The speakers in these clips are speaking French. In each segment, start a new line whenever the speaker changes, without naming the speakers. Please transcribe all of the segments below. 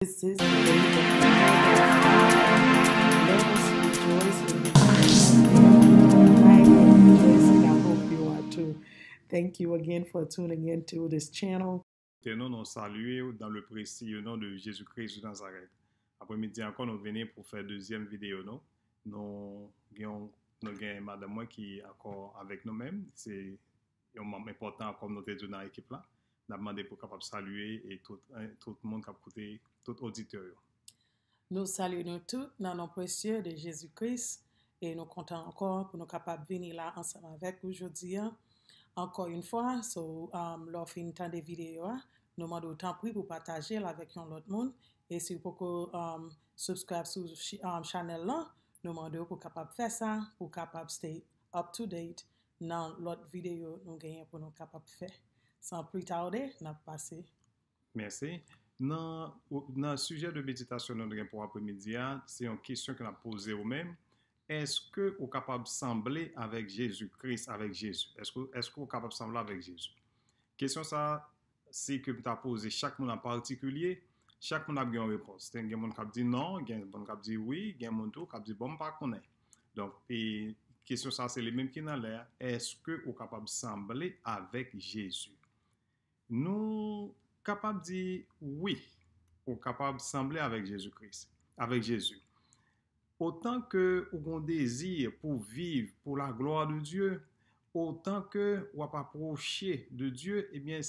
This is the day that let us rejoice in I am rejoicing. I hope you are too. Thank you again for tuning into this channel.
Nous nous saluons dans le précieux nom de Jésus-Christ de Nazareth. Après-midi encore, nous venons pour faire deuxième vidéo. Nous avons madame moi qui est encore avec nous-mêmes. C'est un membre important comme nous sommes dans l'équipe là. Nous avons demandé pour capable saluer et tout le monde qui a écouté, tout auditeur.
Nous saluons tous dans le nom précieux de Jésus-Christ et nous comptons encore pour nous capables de venir là ensemble avec aujourd'hui. Encore une fois, lors fin temps de vidéo, nous demandons autant pour partager avec l'autre monde et si vous pouvez subscribe sur la chaîne là, nous demandons pour capable faire ça, pour capable stay up to date dans l'autre vidéo nous gagnons pour nous capable faire. Sans plus tarder, nous passons.
Merci. Dans le sujet de méditation pour après-midi, c'est une question que nous posée au même. Est-ce que vous êtes capable de sembler avec Jésus-Christ, avec Jésus? Est-ce que vous êtes capable de sembler avec Jésus? Question ça, c'est que tu as posé chaque monde en particulier, chaque monde a une réponse. Il y a des gens qui disent non, il y a des gens qui disent oui, il y a des gens qui disent bon, pas qu'on est. Donc, et question ça, c'est les mêmes qui dans l'air. Est-ce que vous êtes capable de sembler avec Jésus? Nous sommes capables de dire oui, vous êtes capable de sembler avec Jésus-Christ, avec Jésus. Autant que vous avez un désir pour vivre pour la gloire de Dieu, autant que vous approchez de Dieu, eh bien,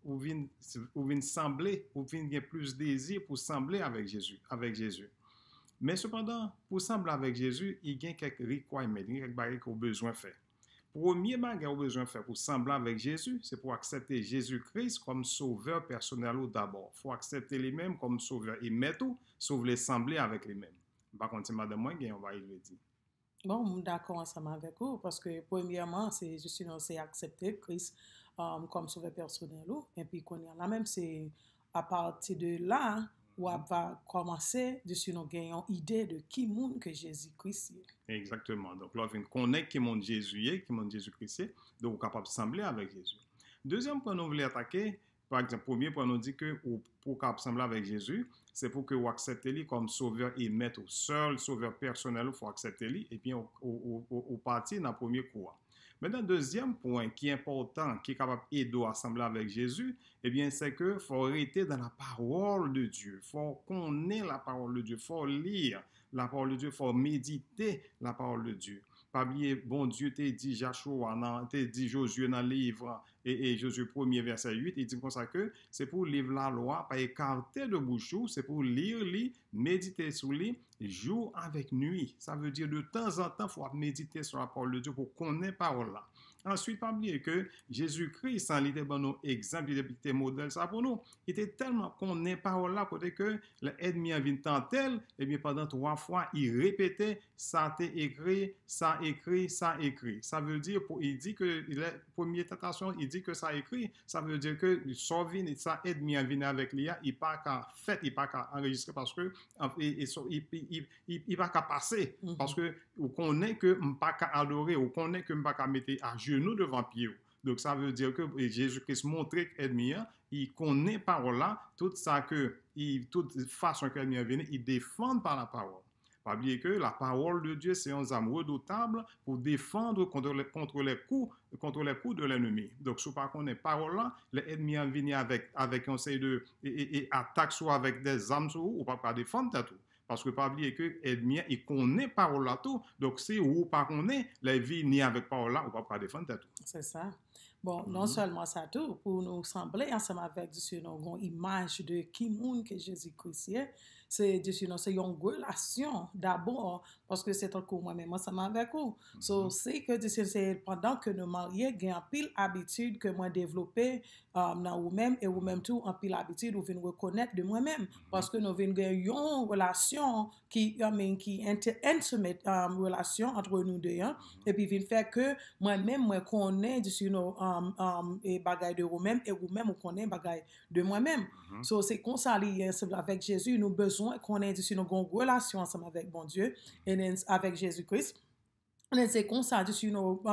vous venez sembler, vous venez plus de désir pour sembler avec Jésus. Mais cependant, pour sembler avec Jésus, il y a quelques requirements, il y a quelques choses que vous avez besoin de faire. Premier bagage que vous avez besoin de faire pour sembler avec Jésus, c'est pour accepter Jésus-Christ comme sauveur personnel d'abord. Il faut accepter lui-même comme sauveur et mettre sauf les sembler avec lui-même. Par contre, madame moi, on va y le dire.
Bon, d'accord ensemble avec vous parce que premièrement, c'est juste c'est accepter Christ comme sauveur personnel et puis qu'on y a là même c'est à partir de là où on va commencer de nous gagner une idée de qui monde que Jésus-Christ est.
Exactement. Donc là, on connaît qui monde Jésus est, qui monde Jésus-Christ est, donc on est capable de sembler avec Jésus. Deuxième point, nous voulons attaquer. Par exemple, premier point, nous dit que pour sembler avec Jésus, c'est pour que vous acceptez lui comme sauveur et maître, seul sauveur personnel, il faut accepter lui, et puis on partit dans le premier cours. Maintenant, deuxième point qui est important, qui est capable d'aider à sembler avec Jésus, eh bien, c'est qu'il faut arrêter dans la parole de Dieu. Il faut connaître la parole de Dieu, il faut lire la parole de Dieu, il faut méditer la parole de Dieu. Pas oublier, bon Dieu t'a dit Joshua, t'a dit Josué dans le livre, et Josué 1er verset 8, il dit comme ça que c'est pour lire la loi, pas écarter de bouche, c'est pour lire, méditer sur lui, jour avec nuit. Ça veut dire de temps en temps, il faut méditer sur la parole de Dieu pour connaître la parole là. Ensuite, pas oublier que Jésus-Christ, il était bon nos exemples, il était modèle ça pour nous. Il était tellement connaît parole là, côté que l'ennemi a vu tant tel, et bien pendant 3 fois, il répétait ça t'est écrit, ça écrit, ça écrit. Ça veut dire, il dit que la première tentation, il dit que ça écrit, ça veut dire que ça ennemi a venir avec l'IA, il pas qu'à fait, il pas qu'à enregistrer parce que il pas qu'à passer parce que on connaît que on pas qu'à adorer, on connaît que on pas qu'à mettre à genoux devant pied. Donc ça veut dire que Jésus-Christ montrait que l'ennemi il connaît parole là, tout ça que toute façon que l'ennemi vient, il défend par la parole. Pas oublier que la parole de Dieu, c'est un arme redoutable pour défendre contre les coups de l'ennemi. Donc, si par contre, les paroles là, l'ennemi a venu avec un série de attaques soit avec des armes ou pas défendre tout. Parce que pas oublier que l'ennemi, il connaît parole là tout. Donc, si ou pas connaît, la vie ni avec parole là, ou pas défendre tout.
C'est ça. Bon, non seulement ça tout, pour nous sembler ensemble avec une image de qui monde que Jésus-Christ est, c'est une relation d'abord, parce que c'est encore moi-même ensemble avec vous. So, c'est que c'est pendant que nous mariés, il y a une pile habitude que moi développé dans vous-même, et vous-même tout, en pile habitude, vous venez reconnaître de moi-même, parce que nous venons gagner une relation qui intimate relation entre nous deux, et puis vient faire que moi-même, moi connais et bagaille de vous-même, et vous-même, vous connaissez bagaille de moi-même. So, c'est comme ça, avec Jésus, nous avons besoin qu'on ait une relation ensemble avec bon Dieu, et avec Jésus-Christ. C'est comme ça,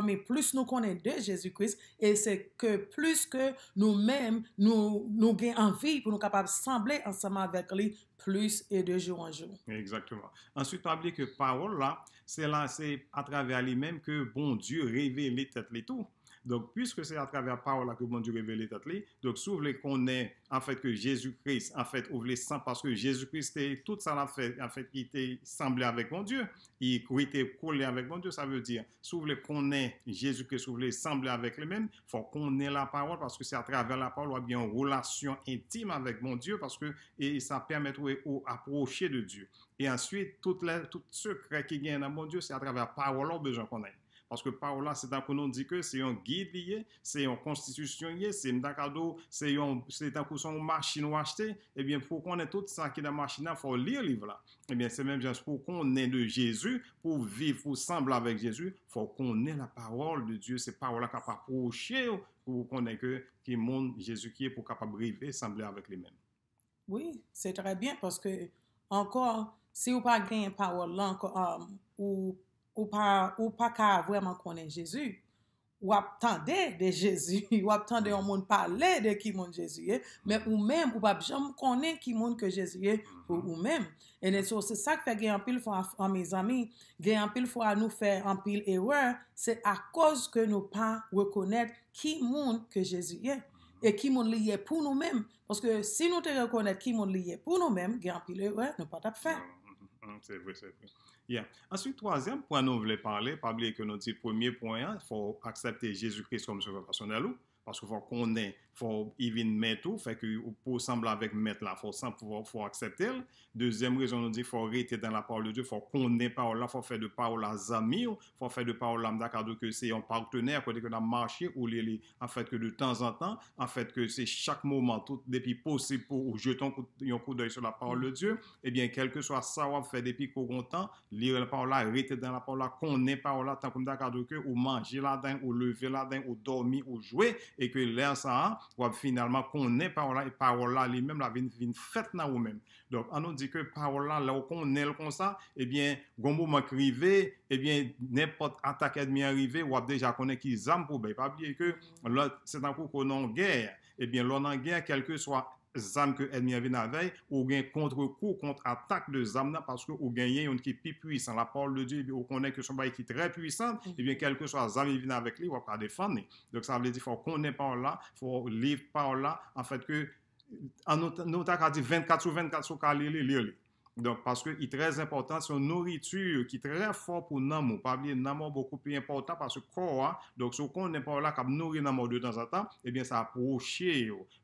mais plus nous connaissons de Jésus-Christ, et c'est que plus que nous-mêmes, nous avons envie pour nous capables de sembler ensemble avec lui plus et de jour en jour.
Exactement. Ensuite, pas oublier que parole là, c'est à travers lui-même que bon Dieu révèle les têtes les tout. Donc, puisque c'est à travers parole là que bon Dieu révèle les têtes les, donc si vous voulez qu'on ait en fait que Jésus-Christ, en fait, vous voulez sans parce que Jésus-Christ tout ça l'a fait, en fait, il était semblé avec mon Dieu, il était collé avec mon Dieu, ça veut dire, si vous voulez qu'on ait Jésus-Christ, si vous voulez sembler avec lui-même, il faut qu'on ait la parole parce que c'est à travers la parole, on a bien une relation intime avec mon Dieu parce que et ça permet d'approcher de Dieu. Et ensuite, tout secret qui gagne dans mon Dieu, c'est à travers la parole, on a besoin qu'on ait. Parce que parole là, c'est tant qu'on nous dit que c'est un guide lié, c'est une constitution liée, c'est un cadeau, c'est tant qu'on son machine ou acheter. Eh bien, pour qu'on ait tout ça qui est dans la machine, il faut lire le livre là. Eh bien, c'est même juste pour qu'on ait de Jésus, pour vivre, pour sembler avec Jésus, il faut qu'on ait la parole de Dieu. C'est parole là qui peut approcher pour qu'on ait que qui montre Jésus qui est pour capable vivre, sembler avec lui-même.
Oui, c'est très bien parce que, encore, si vous pas gagné parole là, ou pas qu'à vraiment connaître Jésus, ou attendez de Jésus, ou attendez un monde parler de qui mon Jésus est, mais ou même, ou pas jamais connaître qui monde que Jésus est, ou même. Et c'est ça qui fait gagner un pile fois à mes amis, gagner un pile fois à nous faire un pile erreur, c'est à cause que nous pas reconnaître qui monde que Jésus est. Et qui monde lié pour nous-mêmes. Parce que si nous te reconnaissons qui monde lié pour nous-mêmes, gagner un pile erreur, nous pas faire.
C'est vrai, c'est vrai. Yeah. Ensuite, troisième point, nous voulons parler, pas oublier que notre premier point, il faut accepter Jésus-Christ comme sauveur personnel, parce qu'il faut qu'on ait, faut even mettre tout, fait que pour sembler avec mettre là, faut accepter. Deuxième raison, nous dit, faut rester dans la parole de Dieu, faut connaître parole là, faut faire de parole à amis, faut faire de parole là, d'accord, que c'est un partenaire, côté que dans marché ou en fait que de temps en temps, en fait que c'est chaque moment, tout depuis possible pour jeter un coup d'œil sur la parole de Dieu, eh bien, quel que soit ça, on fait depuis qu'on content, lire la parole là, rester dans la parole là, connaître parole là, tant comme d'accord que ou manger là-dedans, ou lever là-dedans, ou dormir, ou jouer, et que l'air ça, ou finalement connaître parole là, et parole là, lui-même, la vient faite dans vous-même. Donc, on nous dit que parole là, là où on est comme ça, eh bien, gon moment arrivé, eh bien, n'importe attaque ennemi arrivé, ou déjà connaît qui zam pour ben, pas oublier que là, c'est un coup qu'on est en guerre, eh bien, l'on en guerre, quel que soit zam que ennemi vient avec, ou gain contre-coup, contre-attaque de zam parce que ou gagner une qui est plus puissant. La parole de Dieu, on connaît que son bail qui est très puissant, et bien, quel que soit zam il vient avec lui, on va pas défendre. Donc, ça veut dire qu'il faut connaître par là, il faut lire par là, en fait, que nous avons dit 24 sur 24 sur lire. Donc, parce que c'est très important, c'est une nourriture qui est très fort pour nous. Pas oublier, nous beaucoup plus important parce que corps, donc ce qu'on n'est pas là, qui nourrit nous de temps en temps, eh bien, ça approche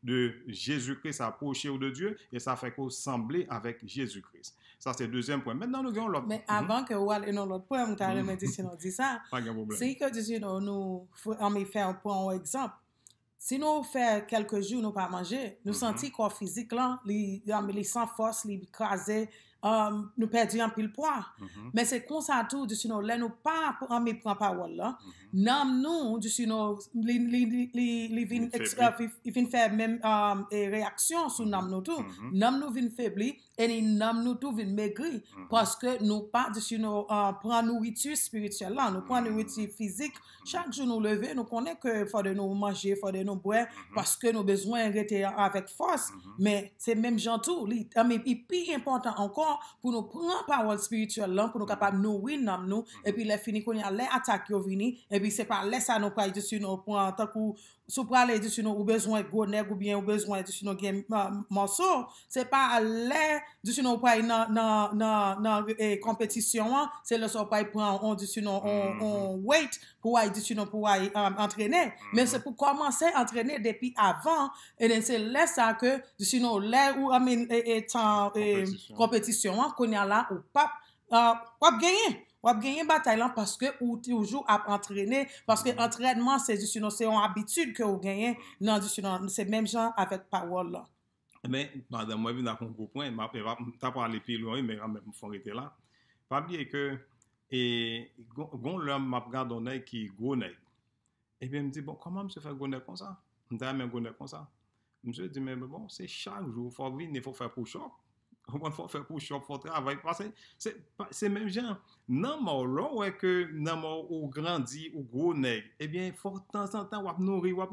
de Jésus-Christ, ça approche de Dieu, et ça fait qu'on semble avec Jésus-Christ. Ça, c'est le deuxième point. Maintenant, nous avons l'autre.
Mais avant que vous allez dans l'autre point, vous allez dire si nous dit ça.
Pas de problème.
C'est que nous faire un point, un exemple. Si nous faisons quelques jours, nous pas manger, nous sentons corps physique là, les sans force, les écrasés, nous perdons un pile poids. Mais c'est comme ça tout, là nous pas en prend parole là. Nous, les vient faire même réaction sur nous tout. Nous vient faiblir et nous tout vient maigrir parce que nous pas prend nourriture spirituelle là, nous prend nourriture physique. Chaque jour nous lever, nous connaissons que faut de nous manger, faut de nous boire parce que nous besoin rester avec force. Mais c'est même gens tout, mais plus important encore pour nous prendre parole spirituelle là, pour nous capable nourrir nous et puis les fini qu'on y a les attaques qui viennent et puis c'est pas laisser nous pas dessus nous prend tant que sous pour aller dessus nous ou besoin gros nèg ou bien ou besoin dessus nous game morceau, c'est pas aller dessus nous pas dans compétition, c'est le so pas prend on dessus nous on wait pour aller dessus nous pour aller entraîner, mais c'est pour commencer à entraîner depuis avant et c'est là ça que dessus nous là ou étant compétition qu'on y a là ou pas gagner bataille là parce que ou toujours à entraîner parce que entraînement c'est une habitude que vous gagnez non c'est même genre avec parole là.
Mais madame moi vient à un gros point t'as parlé plus loin mais quand même faut arrêter là. Pas oublier que et gon l'homme m'a regardé qui gros nèg. Et bien me dit bon comment monsieur faire gros nèg comme ça? On t'a même gros nèg comme ça. Monsieur dit mais bon c'est chaque jour faut venir faut faire push-up. Il faut faire push-up, il faut travailler. Parce que c'est même genre, non, mort là, ouais, que non, mort ou grandi, ou gros nègre, eh bien, il faut de temps en temps, ou nourrir.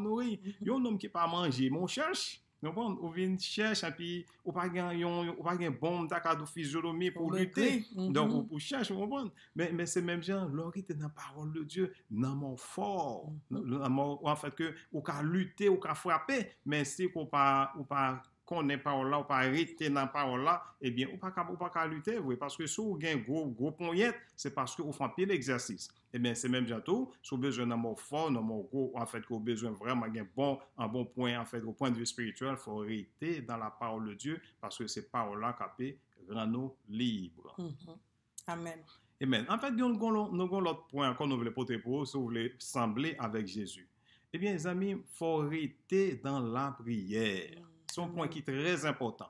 Il y a un homme qui n'a pas mangé, mais on cherche. On vient chercher, et puis, on pas gagner bon de physionomie pour lutter. Donc, on cherche, on comprend. Mais c'est même genre, l'orité dans la parole de Dieu, dans mon fort, en fait, que, on peut lutter, on peut frapper, mais si on pas connaît parole là, ou pas arrêter dans parole là, eh bien, ou pas lutter, oui, parce que si vous avez un gros poignette, c'est parce que vous faites un peu l'exercice. Eh bien, c'est même bientôt, si vous avez besoin d'un mot fort, d'un mot gros, en fait, que vous avez besoin vraiment d'un un bon point, en fait, au point de vue spirituel, il faut arrêter dans la parole de Dieu, parce que c'est parole là qui peut rendre nous libres.
Amen.
Amen. En fait, nous avons l'autre point encore, nous voulons porter pour vous, si vous voulez sembler avec Jésus. Eh bien, les amis, il faut arrêter dans la prière. C'est un point qui est très important.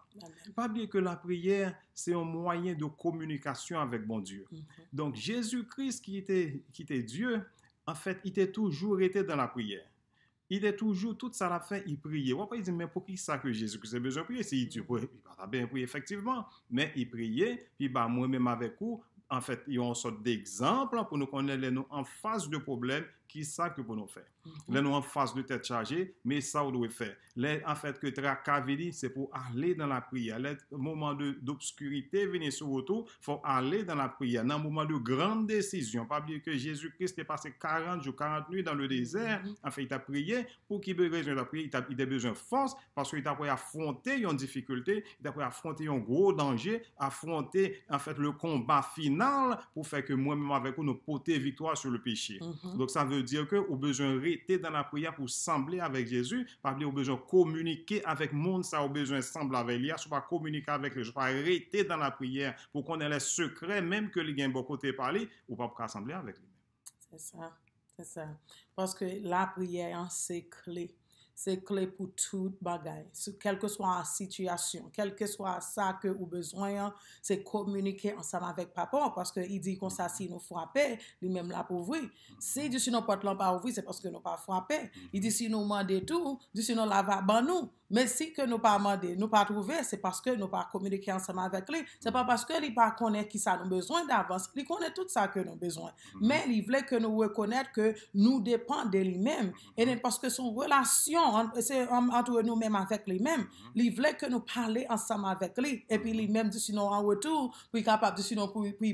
Pas oublier que la prière, c'est un moyen de communication avec bon Dieu. Donc, Jésus-Christ, qui était Dieu, en fait, il était toujours été dans la prière. Il était toujours, toute sa la fin, il priait. On va pas dire, mais pour qui ça que Jésus-Christ a besoin de prier? C'est Dieu. Il va bien prier, effectivement. Mais il priait, puis bah, moi-même avec vous, en fait, il y a une sorte d'exemple pour nous connaître nous en face de problèmes qui ça que pour nous faire. Là, nous en face de tête chargée, mais ça, on doit faire. Là, en fait, que Trakavili, c'est pour aller dans la prière. Là, moment d'obscurité, venir sur retour, il faut aller dans la prière. Dans un moment de grande décision, pas oublier que Jésus-Christ est passé 40 jours, 40 nuits dans le désert. En fait, il a prié. Pour qu'il ait besoin de prier, il a besoin de force parce qu'il a pu affronter une difficulté, il a pu affronter un gros danger, affronter, en fait, le combat final pour faire que moi-même avec vous, nous porter victoire sur le péché. Donc, ça veut dire que au besoin de rester dans la prière pour sembler avec Jésus, pas oublier au besoin de communiquer avec le monde, ça au besoin de sembler avec lui, soit pas communiquer avec lui, soit pas rester dans la prière pour qu'on ait les secrets, même que les gens bon côté parler, ou pas pour assembler avec lui.
C'est ça. Parce que la prière, c'est clé. C'est clé pour toute bagaille. Quelle que soit la situation, quel que soit ça que vous avez besoin, c'est communiquer ensemble avec papa. Parce qu'il dit qu'on ça, si nous frappons, lui-même là pour ouvrir. Si Dieu si nous porte pas ouvrir, c'est parce que nous pas frappé. Il dit si nous demandons tout, Dieu si nous lave ban nous. Mais si que nous pas demandé, nous pas trouvé, c'est parce que nous pas communiqué ensemble avec lui. C'est pas parce que lui pas connaît qui ça nous besoin d'avance. Il connaît tout ça que nous besoin. Mais il voulait que nous reconnaître que nous dépendons de lui-même. Et parce que son relation, c'est entre nous-mêmes avec lui-même. Il voulait que nous parlions ensemble avec lui. Et puis lui-même, sinon en retour, puis capable de sinon puis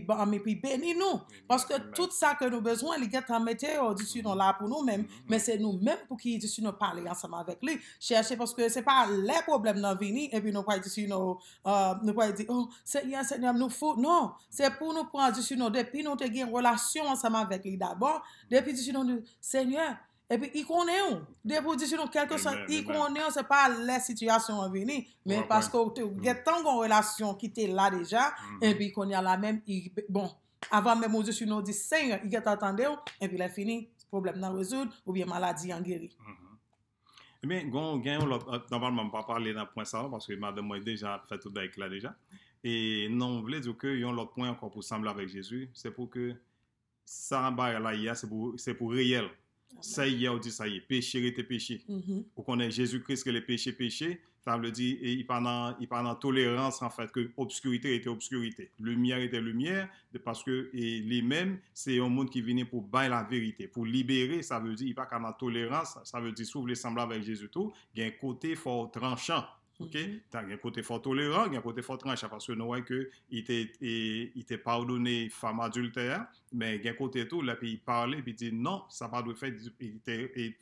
bénir nous. Parce que tout ça que nous besoin, il est en météo, sinon là pour nous-mêmes. Mais c'est nous-mêmes pour qui sinon parler ensemble avec lui. Chercher parce que c'est pas les problèmes dans venir et puis nous pas dire sinon nous pas dire oh Seigneur nous faut non, c'est pour nous prendre sinon depuis nous te une relation ensemble avec lui d'abord, depuis sinon Seigneur. Et puis, il connaît où? Depuis, sinon, quelque chose, il connaît où, c'est pas la situation à venir, mais parce que il y a tant de relations qui étaient là déjà, et puis, qu'on y a la même, bon, avant même, Dieu, sinon, dit Seigneur, il est attendu, et puis, il a fini, problème dans résoudre, ou bien maladie en guéri.
Eh bien, normalement, on ne va pas parler d'un point ça, parce que madame moi déjà fait tout avec là déjà. Et non, on voulait dire qu'il y a l'autre point encore pour sembler avec Jésus, c'est pour que ça, là, c'est pour réel. Ça y est, on dit ça y est, péché était péché. Ou qu'on est Jésus-Christ que les péchés, ça veut dire, et il parle dans tolérance, en fait, que obscurité était obscurité, lumière était lumière, parce que lui-même, c'est un monde qui vient pour bailler la vérité, pour libérer, ça veut dire, il n'y a pas qu'en tolérance, ça veut dire, si vous voulez sembler avec Jésus tout, il y a un côté fort tranchant. OK? Il y a un côté fort tolérant, il y a un côté fort tranchant, parce que nous voyons qu'il était pardonné femme adultère, mais il y a un côté tout, là, puis il parlait, puis il dit non, ça va de fait, il était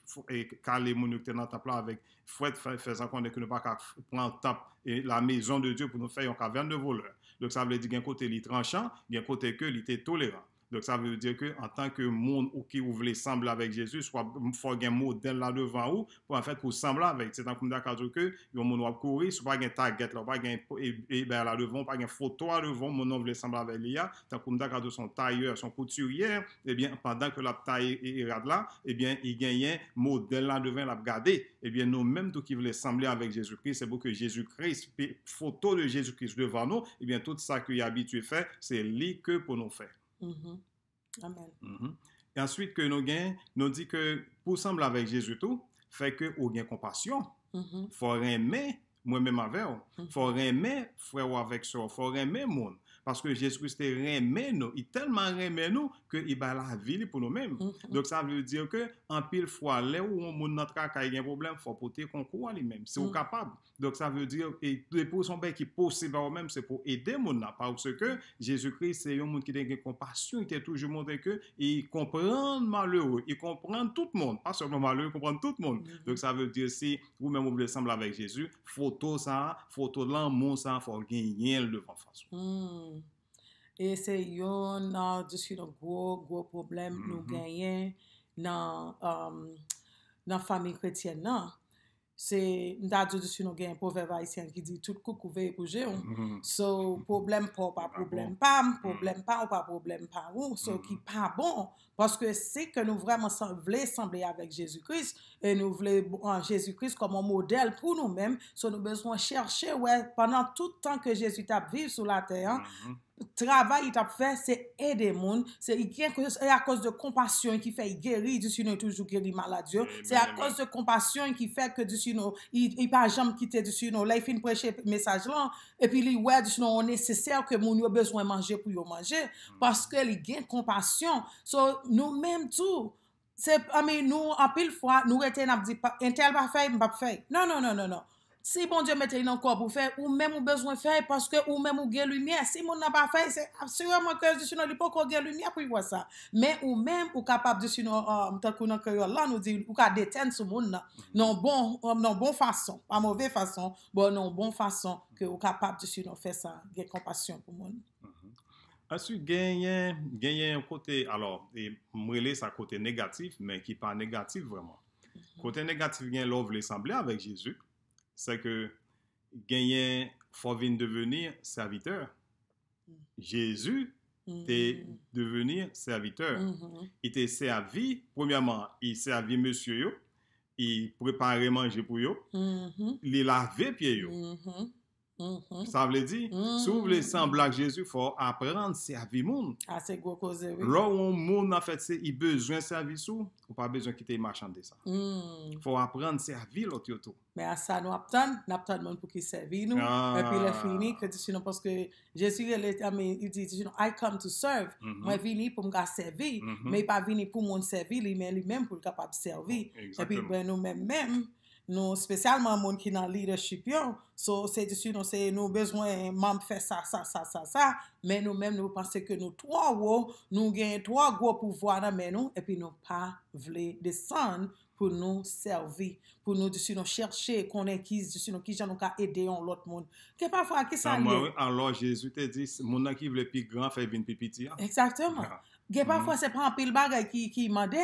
calé mon dans le temple avec fouette, faisant qu'on ne peut pas prendre la maison de Dieu pour nous faire une caverne de voleurs. Donc ça veut dire qu'il y a un côté il tranchant, il y a un côté que il était tolérant. Donc, ça veut dire qu'en tant que monde qui voulait sembler avec Jésus, soit il faut un modèle là devant vous, pour en fait, pour sembler avec. C'est un comme d'accord que le monde va courir, soit pas un target là, pas un là devant, pas une photo là devant, mon nom voulait sembler avec lui, tant comme d'accord son tailleur, son couturier, et bien, pendant que la taille est là, et bien, il gagne un modèle là devant, la regarder. Et bien, nous-mêmes, tout qui voulait sembler avec Jésus-Christ, c'est pour que Jésus-Christ, photo de Jésus-Christ devant nous, et bien, tout ça qu'il est habitué à faire, c'est lui que pour nous faire.
Amen.
Et ensuite, que nous dit que pour sembler avec Jésus tout, fait que nous avons compassion. Faut aimer moi-même avec eux. Faut aimer frère ou avec sœur, faut aimer monde. Parce que Jésus-Christ remet nous, il tellement remet nous qu'il a la vie pour nous-mêmes. Donc ça veut dire que en pile fois, là où on monde notre cas a un problème, il faut porter concours à lui-même. C'est capable. Donc ça veut dire et pour son bien qui est possible à eux-mêmes, c'est pour aider monde là parce que Jésus-Christ c'est un monde qui a une compassion, il t'a toujours montré que il comprend malheureux, il comprend tout le monde, pas seulement malheureux, il comprend tout le monde. Donc ça veut dire si vous-même vous voulez sembler avec Jésus, photo de l'amour ça, faut gagner le devant face.
Et c'est un gros problème nous gagnons dans la famille chrétienne. Non? C'est nous avons un proverbe haïtien qui dit tout coucou veille pour gérer. So problème pas problème pas ou pas problème pas ou so qui pas bon parce que c'est que nous vraiment voulons sembler avec Jésus-Christ et nous voulons Jésus-Christ comme un modèle pour nous-mêmes. So nous besoin chercher pendant tout le temps que Jésus t'a vécu sur la terre. Travail il a fait c'est aider monde c'est à cause de compassion qui fait guérir du sinon toujours guérir maladie c'est à cause de compassion qui fait que du sinon il pas jamais quitter du sinon là il fin prêcher message là et puis il ouais du sinon nécessaire que moun yo besoin manger pour yo manger parce que il gain compassion so nous même tout c'est nous en pile fois nous était n'a dit un tel pas faire pas faire non. Si bon Dieu mette une encore pour faire, ou même ou besoin faire parce que ou même ou gain lumière. Si mon n'a pas fait, c'est assurément que je suis il pas qu'on gain lumière pour voir ça. Mais ou même ou capable de sinon tant qu'on a là nous dit ou ka détendre ce monde non bon façon, pas mauvaise façon, non bon façon que ou capable de sinon faire ça, gain compassion pour monde.
Ensuite, gagner un côté, alors, et m'rele ça côté négatif, mais qui pas négatif vraiment. Côté négatif, gain l'ouvre les sembler avec Jésus. C'est que gagner faut venir devenir serviteur. Jésus t'est devenir serviteur. Il t'a servi, premièrement, il servi monsieur yo, il préparait manger pour yo, il lavait pied yo. Ça veut dire, si vous voulez sembler à Jésus, il faut apprendre à servir le monde.
Ah, c'est gros cause, oui.
Là où le monde, en fait, il a besoin de service, ou pas besoin de quitter marchander ça. Il faut apprendre à servir l'autre.
Mais à ça, nous apprenons le monde pour qu'il serve nous. Et puis, il est fini, parce que Jésus, il dit, I come to serve. Moi, je venu pour me servir, mais il n'est pas venu pour me servir, mais lui-même pour être capable de servir. Et puis, nous-mêmes, nous spécialement monde qui dans leadership so c'est dessus nous besoin membre faire ça mais nous même nous pensons que nous nous gagnons trois gros pouvoirs dans nous et puis nous pas voulons descendre pour nous servir pour nous dessus nous chercher connaître qui j'en nous aider l'autre monde que parfois qui ça
alors Jésus te dit mon qui veut plus grand fait venir plus petit
exactement. Parfois, c'est pas un pile bagay qui m'a dit.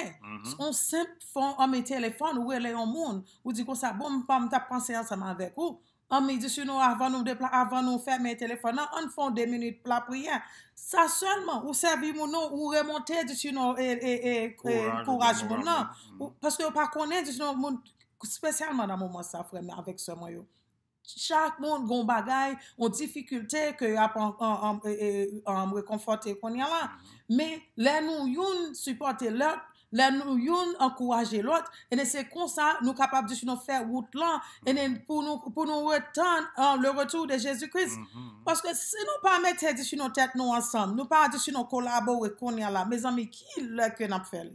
On simple font un téléphone ou elle est en monde. Ou dit que ça, bon, pas m'ta penser ensemble avec vous. On me dit, sinon, avant nous fermer le téléphone, on fait 2 minutes pour la prière. Ça seulement, ou servir mon nom, ou remonter, sinon, courage mon nom. Parce que pas connaître, sinon, spécialement dans le moment ça, frère, avec ce moyen. Chaque monde gon bagay ont difficulté que en réconforter qu'on y a là mais là nous yon supporter l'autre là nous yon encourager l'autre et c'est comme ça nous capable de nous faire route là et pour nous retendre le retour de Jésus-Christ parce que si nous pas mettre sur nos têtes nous ensemble nous pas sur nous collaborer qu'on y a là mes amis qui là que n'a fait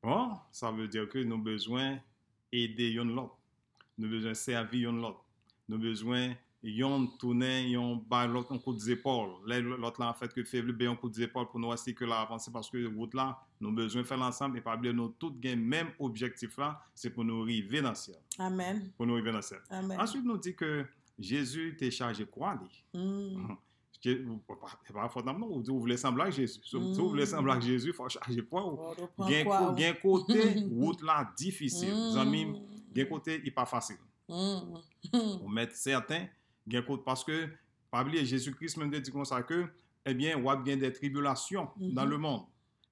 bon ça veut dire que nous besoin aider yon l'autre. Nous avons besoin de servir l'autre. Nous avons besoin de tourner, l'autre un coup d'épaules. L'autre là, en fait, que fait un coup d'épaules pour nous aussi que l'avancer parce que route là, nous avons besoin de faire l'ensemble et pas oublier nous tous le même objectif là, c'est pour nous arriver dans le ciel.
Amen.
Pour nous arriver dans le ciel.
Amen.
Ensuite, nous dit que Jésus t'a chargé quoi pas vous voulez sembler à Jésus. Si vous voulez sembler à Jésus, il faut charger quoi Gain côté route là difficile. Amis, gain côté il pas facile. On met certains gain côté parce que pas oublier Jésus-Christ même dit comme ça que eh bien on a bien des tribulations dans le monde.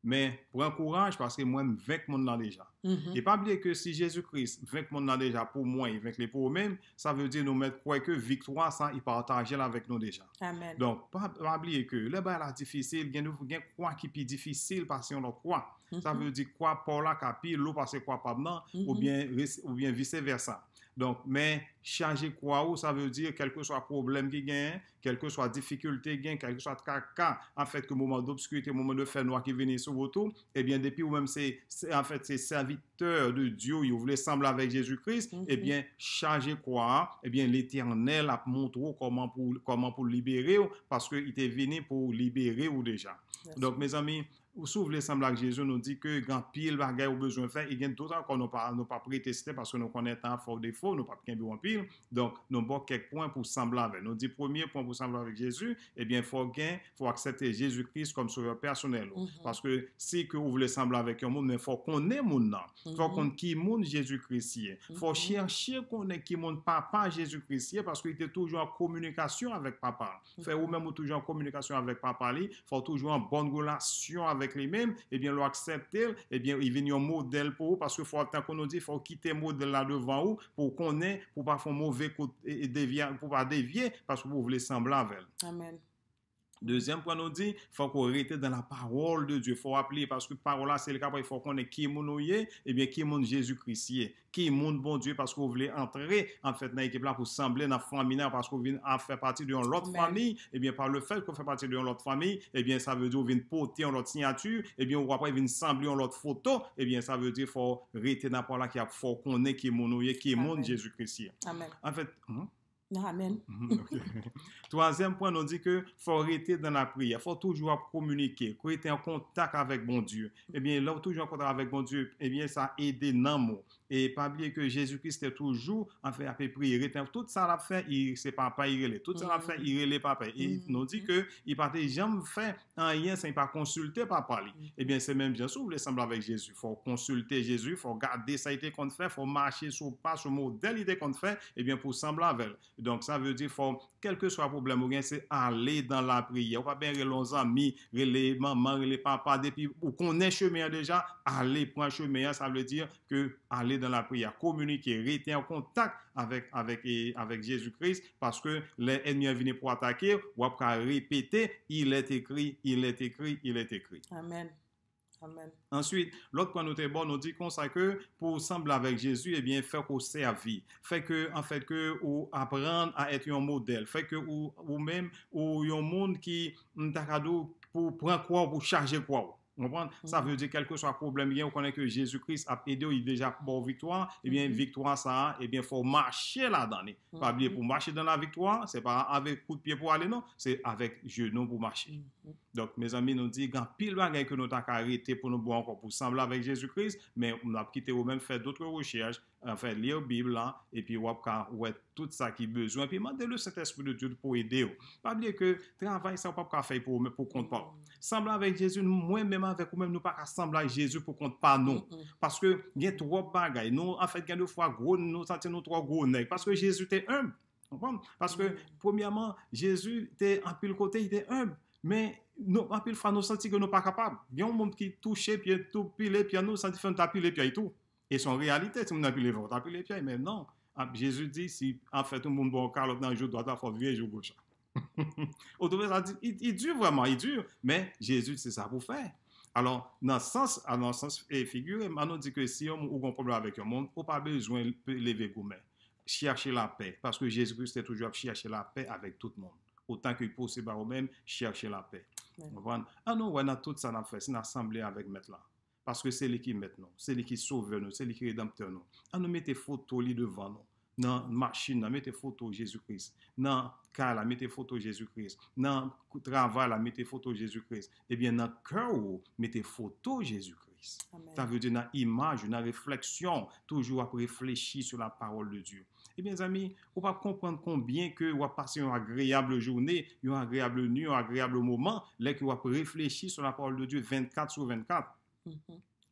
Mais prends courage parce que moi, je vainc le monde là déjà. Et pas oublier que si Jésus-Christ vainc le monde là déjà pour moi, il vainc les pour eux-mêmes, ça veut dire nous mettre quoi que victoire, ça, il partage avec nous déjà.
Amen.
Donc, pas oublier que les bails là difficile, il y a quoi qui est difficile parce qu'on a quoi. Ça veut dire quoi pour la capi, l'eau parce quoi pas dedans, ou bien vice-versa. Donc, mais changer quoi, ça veut dire, quel que soit le problème qui gagne, quelle que soit la difficulté qui gagne, quel que soit le cas, en fait, que moment d'obscurité, moment de fer noir qui vient sur votre tour, eh bien, depuis ou même en fait, c'est serviteur de Dieu, il voulait sembler avec Jésus-Christ, eh bien, changer quoi, eh bien, l'Éternel a montré comment pour libérer, parce qu'il était venu pour libérer ou déjà. Donc, mes amis, ou si vous voulez sembler avec Jésus, nous dit que grand pile bagaille ou besoin de faire, il y a d'autres encore nous pas pré-testé parce que nous connaissons un fort défaut, nous pas qu'un bon pile. Donc, nous avons quelques points pour sembler avec. Nous dit premier point pour sembler avec Jésus, eh bien, faut accepter Jésus-Christ comme sauveur personnel. Parce que si que vous voulez sembler avec un monde, mais faut qu'on ait monde là. Faut qu'on qui monde Jésus-Christ. Faut chercher qu'on ait qui monde papa Jésus-Christ parce qu'il était toujours en communication avec papa. Fait ou même toujours en communication avec papa, il faut toujours en bonne relation avec lui-même, eh bien, le accepter, eh bien, il vient un modèle pour vous, parce que faut tant qu'on nous dit, il faut quitter le modèle là devant vous, pour qu'on ait, pour pas faire mauvais coup et dévier, pour pas dévier, parce que vous voulez sembler avec.
Amen.
Deuxième point, nous dit, il faut qu'on reste dans la parole de Dieu. Il faut appeler, parce que parole là, c'est le cas, il faut qu'on ait qui est mon et bien, qui est mon Jésus-Christ, qui est mon bon Dieu, parce que vous voulez entrer, en fait, dans l'équipe là, pour sembler dans la famille, parce que vous venez en faire partie d'une autre famille, et bien, par le fait que vous faites partie d'une autre famille, et bien, ça veut dire, vous venez porter une autre signature, et bien, ou après, vous venez sembler une autre photo, et bien, ça veut dire, il faut rester dans la parole là, il faut qu'on ait qui est mon qui est mon Jésus-Christ.
Amen.
En fait,
Amen.
Okay. Troisième point, on dit que faut rester dans la prière, faut toujours communiquer, faut être en contact avec bon Dieu. Eh bien, là, toujours en contact avec bon Dieu, eh bien, ça aide dans mots. Et pas oublier que Jésus-Christ est toujours en fait à peu près. Tout ça l'a fait, c'est papa il relève. Tout ça l'a fait, il relève papa. Et nous dit que il pas jamais fait rien sans pas consulter papa. Eh bien, c'est même bien sûr, vous voulez sembler avec Jésus. Faut consulter Jésus, faut garder ça été qu'on fait, faut marcher sur pas sur modèle qu'on fait, eh bien pour sembler avec. Donc ça veut dire faut quel que soit le problème, c'est aller dans la prière. On va bien les amis, les maman, les papa depuis ou qu'on est chemin déjà, aller prendre chemin, ça veut dire que aller dans la prière, communiquer, rester en contact avec Jésus-Christ, parce que les ennemis viennent pour attaquer, ou après répéter, il est écrit, il est écrit, il est écrit.
Amen. Amen.
Ensuite, l'autre point nous est bon, nous dit qu'on sait que pour sembler avec Jésus, eh bien, faire qu'on servir. Fait que, en fait, que, ou apprendre à être un modèle. Fait que, ou même, ou un monde qui, pour prendre quoi, pour charger quoi. Ça veut dire quel que soit le problème, on connaît que Jésus-Christ a aidé, il a déjà pour victoire, et bien victoire ça, et bien faut marcher là-dedans. Pas oublier pour marcher dans la victoire, c'est pas avec coup de pied pour aller non, c'est avec genou pour marcher. Donc mes amis nous disent quand pile bagaille que nous t'a arrêté pour nous boire encore pour sembler avec Jésus-Christ, mais on a quitté ou même faire d'autres recherches, enfin lire la Bible là et puis ouais tout ça qui besoin puis demander le Saint-Esprit de Dieu pour aider. Pas oublier que travail ça pas faire pour compte pas. Sembler avec Jésus moi même avec ou même nous pas sembler avec Jésus pour compte pas non parce que il y a trop bagaille nous en fait quelques fois gros nous sentir nous trop gros nèg parce que Jésus était humble. Parce que premièrement Jésus était en pile côté il était humble. Mais nous, en pile fois, nous sentons que nous ne sommes pas capables. Il y a un monde qui touche, puis tout pile, puis nous sentons qu'on tape les pieds et tout. Et son réalité, c'est qu'on a pile les pieds, mais non. Jésus dit, si en fait tout le monde bon car dans le jour droit, il faut vieux jour gauche. Il dure vraiment, il dure. Mais Jésus, c'est ça pour faire. Alors, dans le sens figuré, on dit que si on a un problème avec le monde, on n'a pas besoin de lever gourmet. Chercher la paix. Parce que Jésus-Christ est toujours chercher la paix avec tout le monde. Autant que possible par eux-mêmes, chercher la paix. Ah non, ouais, dans tout ça, on a fait, c'est une assemblée avec maître là. Parce que c'est lui qui met nous, c'est lui qui sauve nous, c'est lui qui rédempteur nous. Ah nous mettez photo li devant nous. Dans machine, mettez photo Jésus-Christ. Dans car là, mettez photo Jésus-Christ. Dans travail là, mettez photo Jésus-Christ. Eh bien, dans cœur, mettez photo Jésus-Christ. Ça veut dire dans image, dans réflexion, toujours à réfléchir sur la parole de Dieu. Eh bien, amis, on va comprendre combien que vous passez une agréable journée, une agréable nuit, un agréable moment, là que vous réfléchir sur la parole de Dieu 24 sur 24.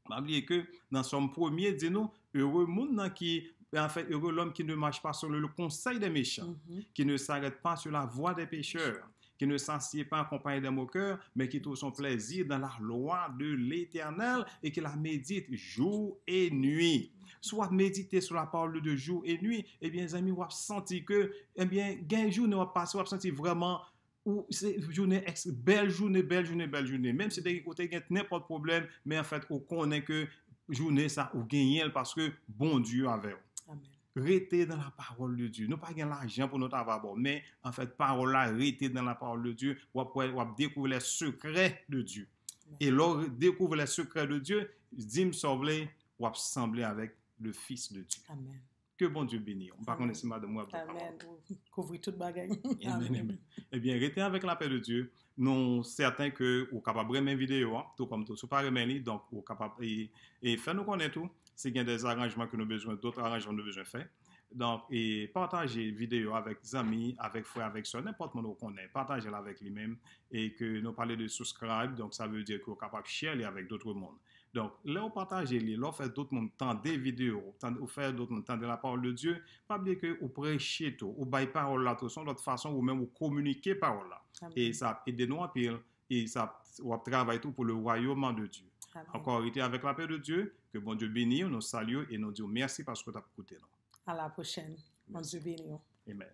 N'oubliez que dans son premier, dis-nous, heureux monde qui, en fait, heureux l'homme qui ne marche pas sur le conseil des méchants, qui ne s'arrête pas sur la voie des pécheurs, qui ne s'assied pas en compagnie des moqueurs, mais qui trouve son plaisir dans la loi de l'Éternel et qui la médite jour et nuit. Soit méditer sur la parole de jour et nuit, eh bien, les amis, vous avez senti que, eh bien, gain journée va passer, vous avez senti vraiment, ou c'est journée, belle journée. Même si des côtés, il y a n'importe problème, mais en fait, on connaît que journée, ça, ou gagne parce que bon Dieu avec vous. rester dans la parole de Dieu. Nous pas gagner l'argent pour nous avoir bon, mais en fait parole là rester dans la parole de Dieu, ou découvrir les secrets de Dieu. Et lors découvrir les secrets de Dieu, dit sauver ou assembler avec le Fils de Dieu.
Amen.
Que bon Dieu bénisse. Par contre, c'est madame moi.
Amen. Couvrir toute bagaille.
Amen. Eh bien, restez avec la paix de Dieu. Nous certains que vous capable de remettre vidéo, tout comme tout. Si vous pas remettre, donc vous capable et faire nous connaître tout. S'il y a des arrangements que nous avons besoin, d'autres arrangements que nous avons besoin de faire. Donc, et partager vidéo avec des amis, avec frères, avec soeurs, n'importe qui nous connaît. Partagez-la avec lui-même et que nous parlons de subscribe. Donc, ça veut dire que vous êtes capable de share avec d'autres mondes. Donc, là, vous partagez, là, vous faites d'autres mondes entendre des vidéos, vous faites d'autres mondes entendre la parole de Dieu. Pas oublier que vous prêchez tout, vous baillez parole là, tout, de toute façon, ou même vous communiquez parole là. Amen. Et ça aide nous en pile, et ça, vous travaillez tout pour le royaume de Dieu. Amen. Encore, restez avec la paix de Dieu, que bon Dieu bénisse, nous saluons et nous disons merci parce que tu as écouté nous.
À la prochaine. Bon Dieu bénisse.
Amen.